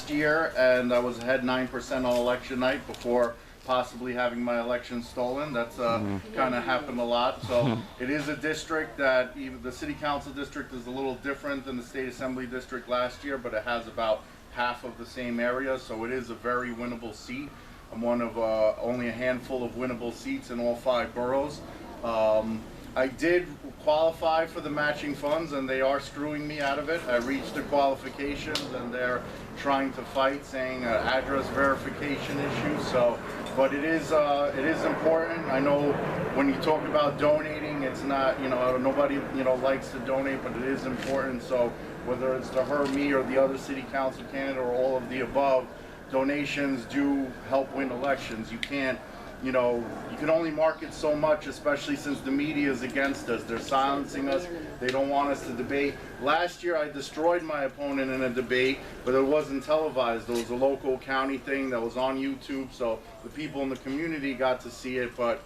last year, and I was ahead 9% on election night before possibly having my election stolen. That's kind of happened a lot. So it is a district that even the city council district is a little different than the state assembly district last year, but it has about half of the same area, so it is a very winnable seat. I'm one of only a handful of winnable seats in all 5 boroughs. I did qualify for the matching funds, and they are screwing me out of it. I reached the qualifications, and they're trying to fight, saying address verification issue. So, but it is important. I know when you talk about donating, it's not, nobody likes to donate, but it is important. So whether it's to her, me, or the other city council candidate, or all of the above, donations do help win elections. You can't, you can only market so much, especially since the media is against us. They're silencing us. They don't want us to debate. Last year, I destroyed my opponent in a debate, but it wasn't televised. It was a local county thing that was on YouTube, so the people in the community got to see it, but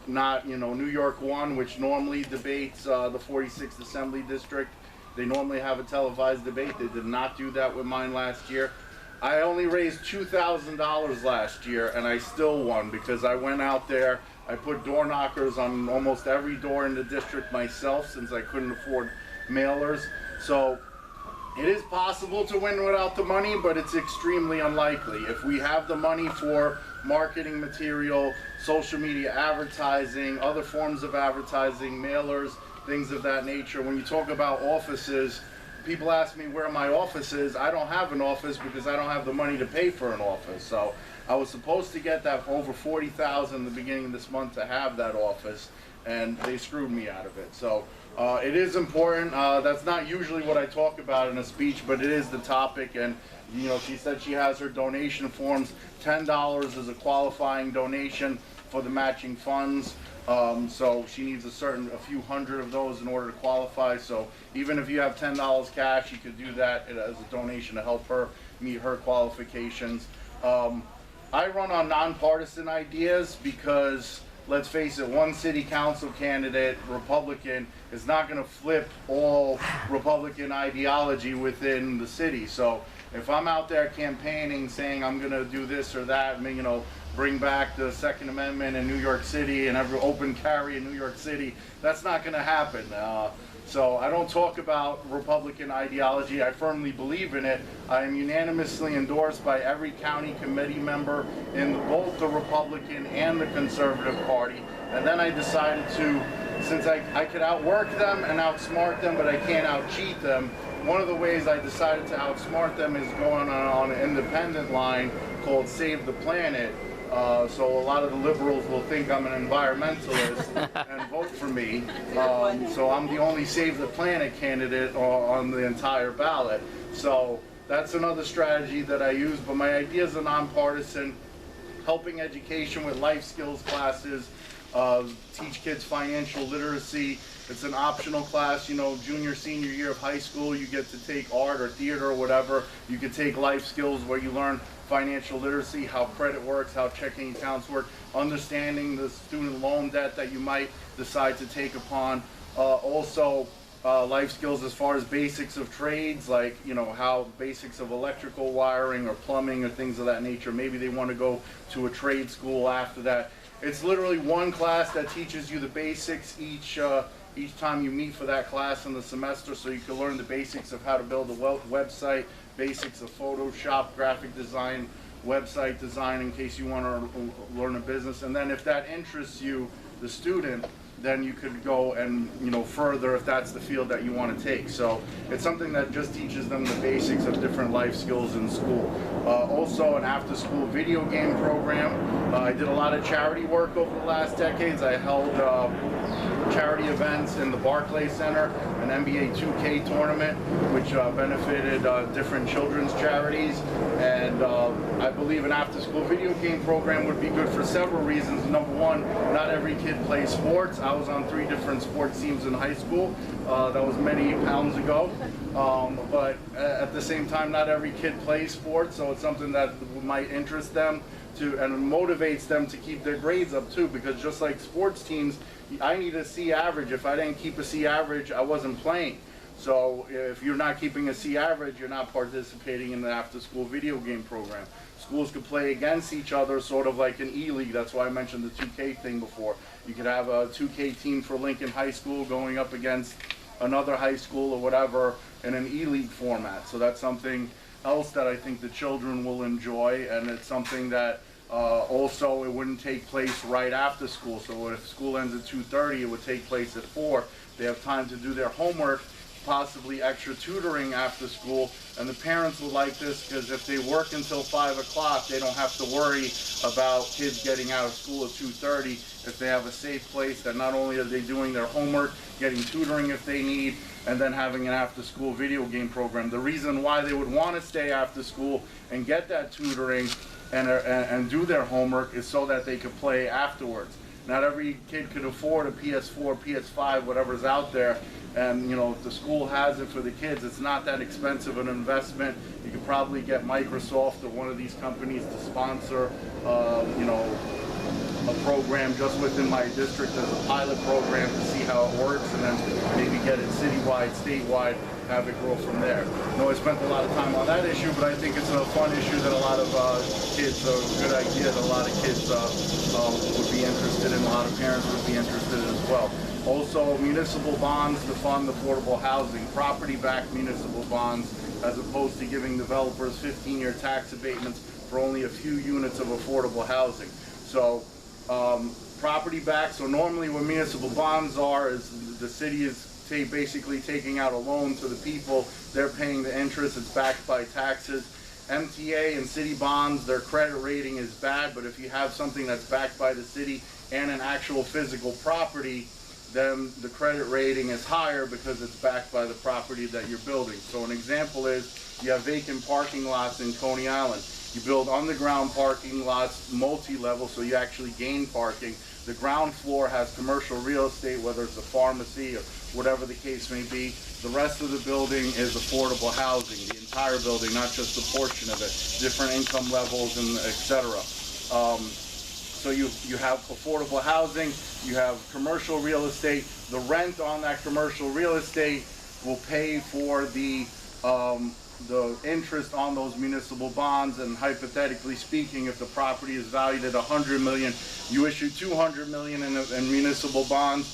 not, New York 1, which normally debates the 46th Assembly District. They normally have a televised debate. They did not do that with mine last year. I only raised $2,000 last year, and I still won because I went out there. I put door knockers on almost every door in the district myself, since I couldn't afford mailers. So it is possible to win without the money, but it's extremely unlikely. If we have the money for marketing material, social media advertising, other forms of advertising, mailers, things of that nature. When you talk about offices, people ask me where my office is. I don't have an office because I don't have the money to pay for an office. So I was supposed to get that for over $40,000 in the beginning of this month to have that office, and they screwed me out of it. So it is important. That's not usually what I talk about in a speech, but it is the topic. And she said she has her donation forms. $10 is a qualifying donation for the matching funds. So she needs a few hundred of those in order to qualify. So even if you have $10 cash, you could do that as a donation to help her meet her qualifications. I run on nonpartisan ideas because, let's face it, one city council candidate, Republican, is not going to flip all Republican ideology within the city. So if I'm out there campaigning, saying I'm going to do this or that, bring back the Second Amendment in New York City and every open carry in New York City, that's not going to happen. So I don't talk about Republican ideology. I firmly believe in it. I am unanimously endorsed by every county committee member in both the Republican and the Conservative Party. And then I decided to, since I could outwork them and outsmart them, but I can't out-cheat them, one of the ways I decided to outsmart them is going on an independent line called Save the Planet. So a lot of the liberals will think I'm an environmentalist and vote for me. So I'm the only Save the Planet candidate on the entire ballot. So that's another strategy that I use. But my ideas are nonpartisan, helping education with life skills classes, teach kids financial literacy. It's an optional class, junior, senior year of high school, you get to take art or theater or whatever. You can take life skills where you learn financial literacy, how credit works, how checking accounts work, understanding the student loan debt that you might decide to take upon. Also, life skills as far as basics of trades, like, how basics of electrical wiring or plumbing or things of that nature. Maybe they want to go to a trade school after that. It's literally one class that teaches you the basics each time you meet for that class in the semester, so you can learn the basics of how to build a website, basics of Photoshop, graphic design, website design, in case you want to learn a business. And then if that interests you, the student, then you could go and further if that's the field that you want to take. So it's something that just teaches them the basics of different life skills in school. Also an after-school video game program. I did a lot of charity work over the last decades. I held charity events in the Barclays Center, an NBA 2K tournament, which benefited different children's charities. And I believe an after-school video game program would be good for several reasons. Number one, not every kid plays sports. I was on 3 different sports teams in high school. That was many pounds ago. But at the same time, not every kid plays sports, so it's something that might interest them and motivates them to keep their grades up too, because just like sports teams, I need a C average. If I didn't keep a C average, I wasn't playing. So if you're not keeping a C average, you're not participating in the after-school video game program. Schools could play against each other, sort of like an E-League. That's why I mentioned the 2K thing before. You could have a 2K team for Lincoln High School going up against another high school or whatever in an E-League format. So that's something else that I think the children will enjoy, and it's something that also it wouldn't take place right after school. So if school ends at 2:30, it would take place at 4. They have time to do their homework, possibly extra tutoring after school, and the parents will like this because if they work until 5 o'clock, they don't have to worry about kids getting out of school at 2:30. If they have a safe place that not only are they doing their homework, getting tutoring if they need, and then having an after-school video game program. The reason why they would want to stay after school and get that tutoring and do their homework is so that they could play afterwards. Not every kid could afford a PS4, PS5, whatever's out there. And you know, if the school has it for the kids, it's not that expensive an investment. You could probably get Microsoft or one of these companies to sponsor, you know, a program just within my district as a pilot program to see how it works, and then maybe get it citywide, statewide, have it grow from there. I know I spent a lot of time on that issue, but I think it's a fun issue that a lot of kids, a good idea that a lot of kids would be interested in, a lot of parents would be interested in as well. Also, municipal bonds to fund affordable housing, property-backed municipal bonds, as opposed to giving developers 15-year tax abatements for only a few units of affordable housing. So, property-backed, so normally what municipal bonds are is the city is basically taking out a loan to the people, they're paying the interest, it's backed by taxes. MTA and city bonds, their credit rating is bad, but if you have something that's backed by the city and an actual physical property, then the credit rating is higher because it's backed by the property that you're building. So an example is you have vacant parking lots in Coney Island. You build underground parking lots, multi-level, so you actually gain parking. The ground floor has commercial real estate, whether it's a pharmacy or whatever the case may be. The rest of the building is affordable housing, the entire building, not just a portion of it, different income levels and etc. So you have affordable housing, you have commercial real estate. The rent on that commercial real estate will pay for the interest on those municipal bonds, and hypothetically speaking, if the property is valued at $100 million, you issue $200 million in municipal bonds,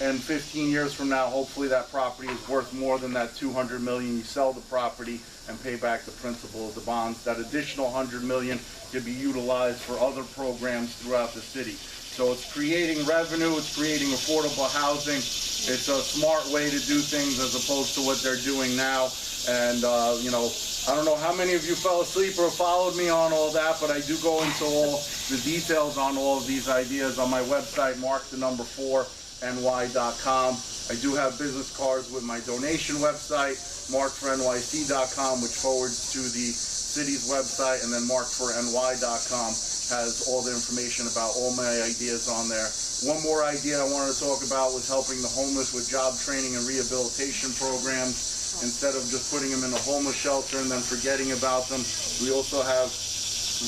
and 15 years from now, hopefully that property is worth more than that $200 million. You sell the property and pay back the principal of the bonds. That additional $100 million could be utilized for other programs throughout the city. So it's creating revenue, it's creating affordable housing. It's a smart way to do things as opposed to what they're doing now. And, you know, I don't know how many of you fell asleep or followed me on all that, but I do go into all the details on all of these ideas on my website, mark4ny.com. I do have business cards with my donation website, mark4nyc.com, which forwards to the city's website, and then mark4ny.com has all the information about all my ideas on there. One more idea I wanted to talk about was helping the homeless with job training and rehabilitation programs. Instead of just putting them in a homeless shelter and then forgetting about them, we also have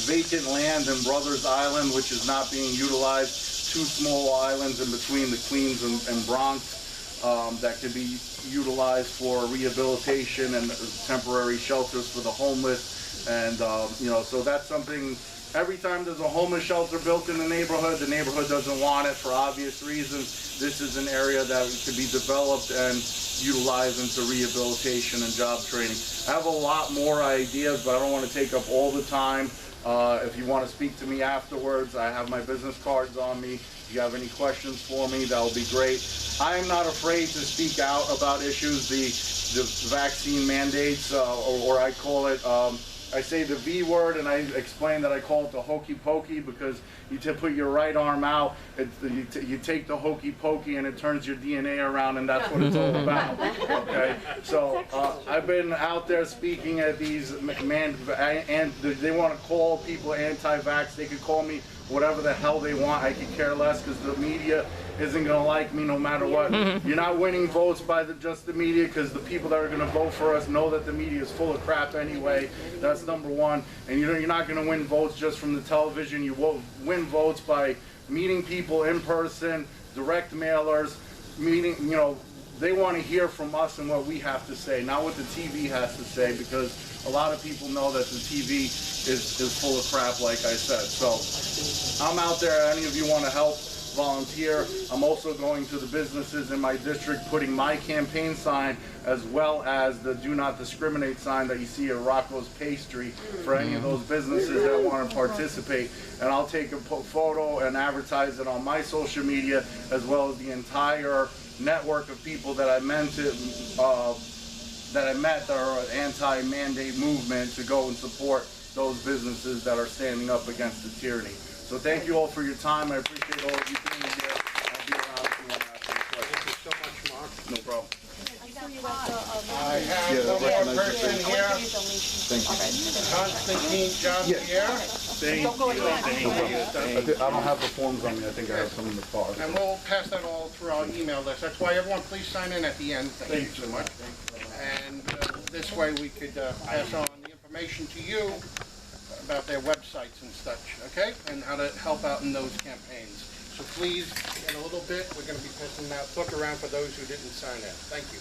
vacant land in Brothers Island, which is not being utilized. 2 small islands in between the Queens and Bronx that can be utilized for rehabilitation and temporary shelters for the homeless. And you know, so that's something. Every time there's a homeless shelter built in the neighborhood doesn't want it for obvious reasons. This is an area that could be developed and utilized into rehabilitation and job training. I have a lot more ideas, but I don't want to take up all the time. If you want to speak to me afterwards, I have my business cards on me. If you have any questions for me, that will be great. I am not afraid to speak out about issues, the vaccine mandates, or I call it, I say the V word, and I explain that I call it the hokey pokey because you put your right arm out, you take the hokey pokey and it turns your DNA around, and that's what it's all about. Okay, so I've been out there speaking at these and they want to call people anti-vax. They could call me whatever the hell they want. I could care less because the media isn't going to like me no matter what. You're not winning votes by just the media, because the people that are going to vote for us know that the media is full of crap anyway. That's number one. And you're not going to win votes just from the television. You will win votes by meeting people in person, direct mailers, meeting, you know, they want to hear from us and what we have to say, not what the TV has to say, because a lot of people know that the TV is full of crap, like I said. So I'm out there. Any of you want to help, volunteer. I'm also going to the businesses in my district, putting my campaign sign as well as the Do Not Discriminate sign that you see at Rocco's Pastry for any of those businesses that want to participate. And I'll take a photo and advertise it on my social media, as well as the entire network of people that I met that are an anti-mandate movement to go and support those businesses that are standing up against the tyranny. So thank you all for your time. I appreciate all of you being here. I'll be around if you want to ask any questions. Thank you so much, Mark. No problem. I have one more person here. Thank you. Constantin, Jean-Pierre. Thank you. I don't have the forms on me. I think I have some in the car. And we'll pass that all through our email list. That's why everyone please sign in at the end. Thank you so much. And this way we could pass on the information to you about their websites and such, okay? And how to help out in those campaigns. So please, in a little bit, we're going to be passing out, look around for those who didn't sign in. Thank you.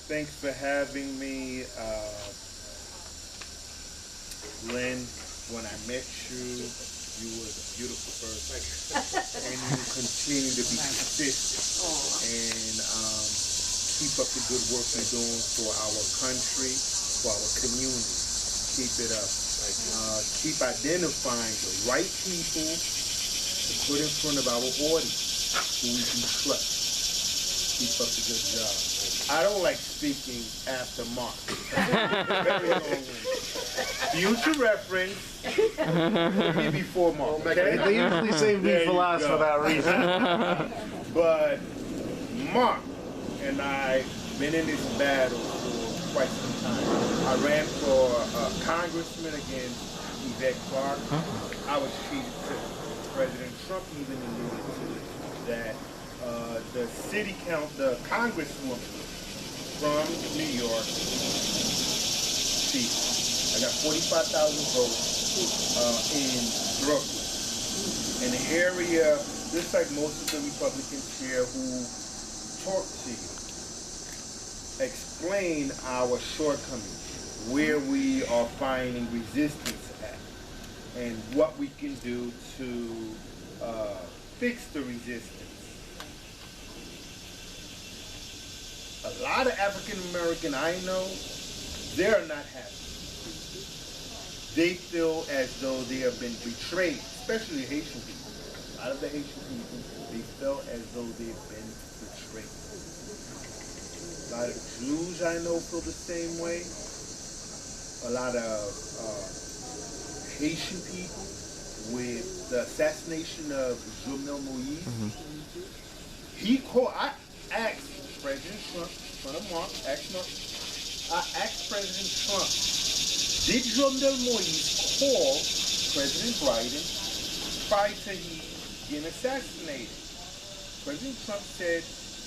Thanks for having me, Lynn. When I met you, you were a beautiful person, and you continue to be consistent and keep up the good work you're doing for our country, for our community. Keep it up. Keep identifying the right people to put in front of our audience who we can trust. Keep up the good job. I don't like speaking after Mark. Very long-winded. Future reference, me before Mark. Okay? They usually save me for last for that reason. But Mark and I been in this battle for quite some time. I ran for congressman against Yvette Clark. I was cheated too. President Trump even alluded to it, that the congresswoman from New York cheated. I got 45,000 votes in Brooklyn. In the area, just like most of the Republicans here who talk to you, explain our shortcomings, where we are finding resistance at, and what we can do to fix the resistance. A lot of African American I know, they're not happy. They feel as though they have been betrayed, especially Haitian people. A lot of the Haitian people, they feel as though they've been betrayed. A lot of Jews I know feel the same way. A lot of Haitian people with the assassination of Jovenel Moïse. I asked President Trump, son of Mark, I asked President Trump, did Jovenel Moïse call President Biden prior to he being assassinated? President Trump said,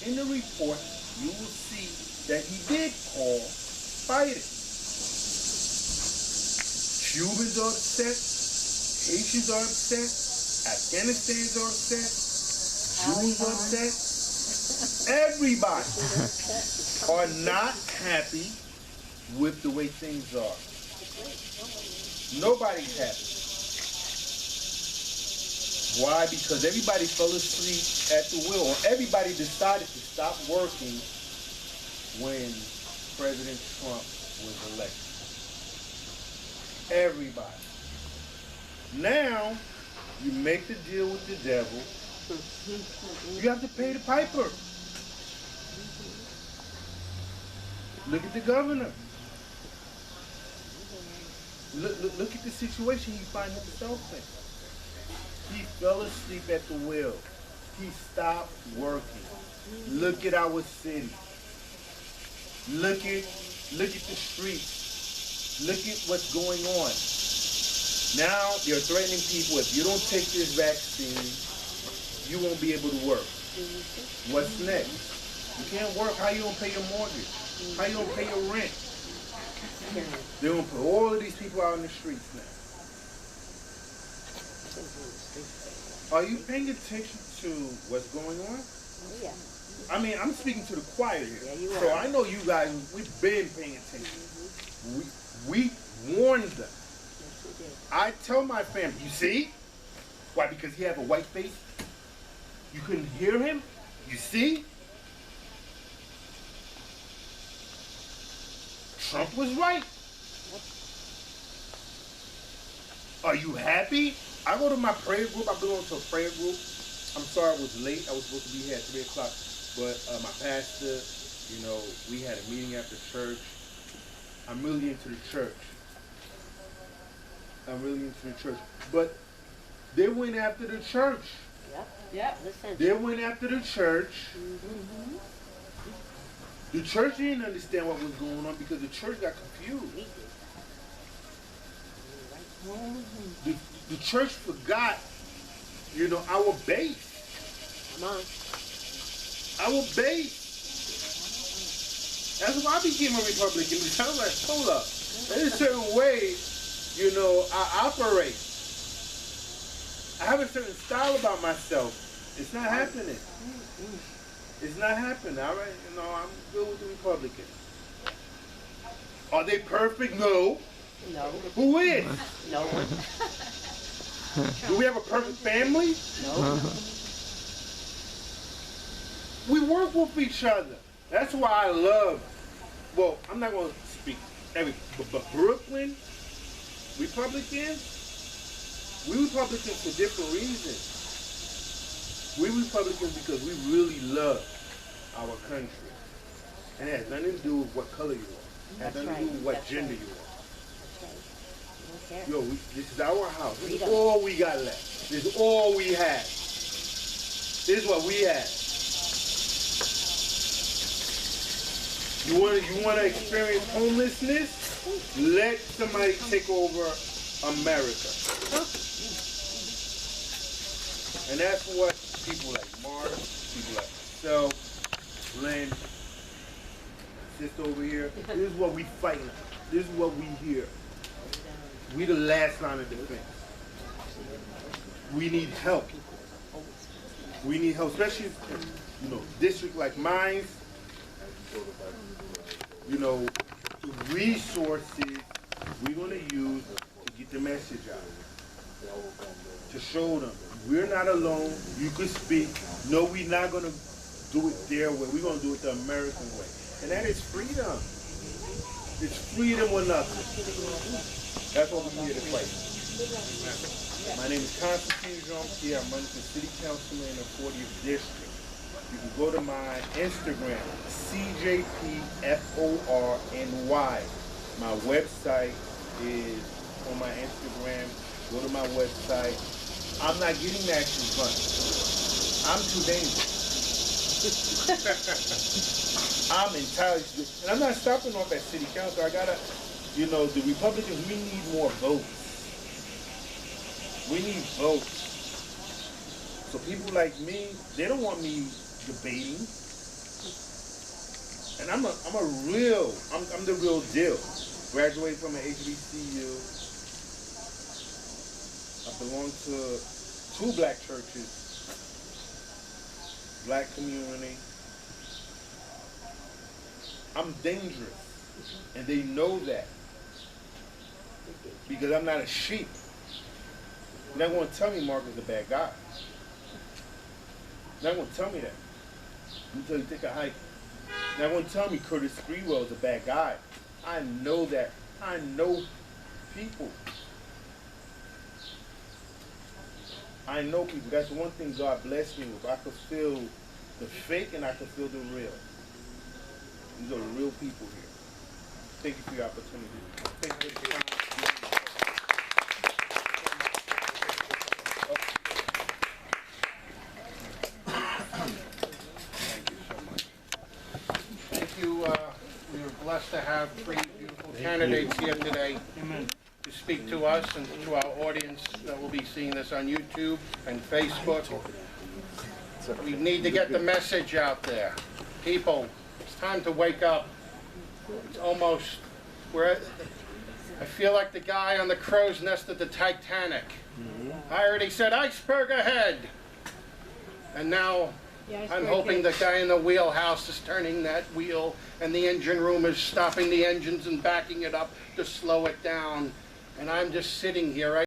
in the report, you will see that he did call Biden. Cubans are upset, Haitians are upset, Afghanistans are upset, Jews are upset. Everybody are not happy with the way things are. Nobody's happy. Why? Because everybody fell asleep at the wheel. Everybody decided to stop working when President Trump was elected. Everybody. Now, you make the deal with the devil. You have to pay the piper. Look at the governor. Look at the situation he finds himself in. He fell asleep at the wheel. He stopped working. Look at our city. Look at the streets. Look at what's going on. Now they're threatening people, if you don't take this vaccine, you won't be able to work. What's next? You can't work. How you gonna pay your mortgage? How you gonna pay your rent? They're gonna put all of these people out in the streets now. Are you paying attention to what's going on? Yeah. I mean, I'm speaking to the choir here. Yeah, you So are. I know you guys, we've been paying attention. We warned them. Yes, you did. I tell my family, you see? Why? Because he had a white face? You couldn't hear him? You see? Trump was right. Are you happy? I go to my prayer group. I belong to a prayer group. I'm sorry I was late. I was supposed to be here at 3 o'clock. But my pastor, you know, we had a meeting after church. I'm really into the church. I'm really into the church. But they went after the church. Yep. Listen. They went after the church. The church didn't understand what was going on because the church got confused. We did. The church forgot, you know, our base. Come on. Our base. That's why I became a Republican. Because I was like, hold up. There's a certain way, you know, I operate. I have a certain style about myself. It's not happening. It's not happening. All right, you know, I'm good with the Republicans. Are they perfect? No. No. Who is? No one. Do we have a perfect family? No. We work with each other. That's why I love, well, I'm not going to speak every, but Brooklyn, Republicans, we Republicans for different reasons. We Republicans because we really love our country. And it has nothing to do with what color you are. It has That's nothing to do right. with what That's gender right. you are. Okay. Yo, this is our house. This is Freedom. all we got left. This is all we have. This is what we have. You want to experience homelessness? Let somebody take over America. And that's what people like Mark, people like myself, Lynn, sister over here. This is what we fighting. This is what we hear. We the last line of defense. We need help. We need help, especially, you know, district like mine. You know, the resources we're going to use to get the message out. To show them we're not alone. You could speak. No, we're not going to do it their way. We're going to do it the American way. And that is freedom. It's freedom or nothing. That's what we're here to fight. My name is Constantin Jean-Pierre. I'm running for city councilman in the 40th district. You can go to my Instagram, CJPFORNY. My website is on my Instagram. Go to my website. I'm not getting the action fund. I'm too dangerous. I'm entirely, and I'm not stopping off at city council. I gotta, you know, the Republicans, we need more votes. We need votes. So people like me, they don't want me debating. And I'm the real deal. Graduated from an HBCU. I belong to 2 black churches, black community. I'm dangerous, and they know that because I'm not a sheep. They're not going to tell me Mark is a bad guy. They're not going to tell me that. Until you take a hike. They're not going to tell me Curtis Sprewell is a bad guy. I know that. I know people. I know people. That's one thing God blessed me with. I could feel the fake and I could feel the real. These are the real people here. Thank you for your opportunity. Thank you for your time. Thank you. We were blessed to have 3 beautiful candidates here today to speak to us and to our audience that will be seeing this on YouTube and Facebook. We need to get the message out there. People, it's time to wake up. It's almost, I feel like the guy on the crow's nest of the Titanic. I already said iceberg ahead. And now I'm hoping the guy in the wheelhouse is turning that wheel and the engine room is stopping the engines and backing it up to slow it down. And I'm just sitting here.